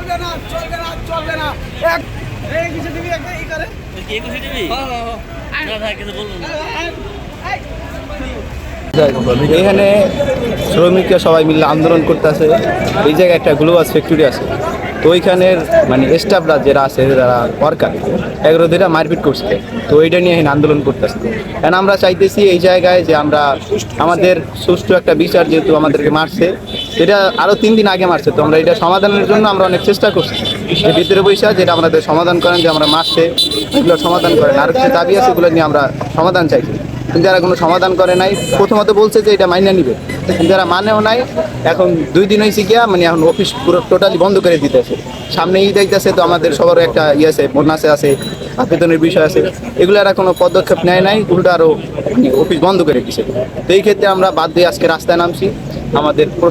চলবে না চলবে না চলবে না এক এই কিছু দিবি একটা ই করে কি কিছু দিবি না ভাই কিছু বলবো না এখানে শ্রমিকরা সবাই মিলে আন্দোলন করতেছে। এই জায়গায় একটা গ্লোবাস ফ্যাক্টরি আছে, তো ওইখানের মানে স্টাফরা যারা আছে যারা ওয়ার্কার এগুলো দিরা মারপিট করছে, তো এইটা নিয়ে এখানে আন্দোলন করতেছে। কারণ আমরা চাইতেছি এই জায়গায় যে আমরা আমাদের সুষ্ঠু একটা বিচার, যেহেতু আমাদেরকে মারছে, এটা আরও 3 দিন আগে মারছে, তো আমরা এটা সমাধানের জন্য আমরা অনেক চেষ্টা করছি যে ভিতরে বৈশা যেটা আমাদের সমাধান করেন, যে আমরা মারছে এগুলো সমাধান করেন, আর কিছু দাবি আছে এগুলো নিয়ে আমরা সমাধান চাইছি। কিন্তু যারা কোনো সমাধান করে নাই, প্রথমত বলছে যে এটা মাইনে নিবে, কিন্তু যারা মানেও নাই। এখন 2 দিন হয়েছে গিয়া, মানে এখন অফিস পুরো টোটালি বন্ধ করে দিতেছে। সামনে ঈদ আইতেছে, তো আমাদের সবার একটা ইয়ে আছে, বোনাসে আছে, আবেদনের বিষয় আছে, এগুলো এরা কোনো পদক্ষেপ নেয় নাই, উল্টো আরও অফিস বন্ধ করে দিছে। তো এই ক্ষেত্রে আমরা বাদ দিয়ে আজকে রাস্তায় নামছি। আমাদের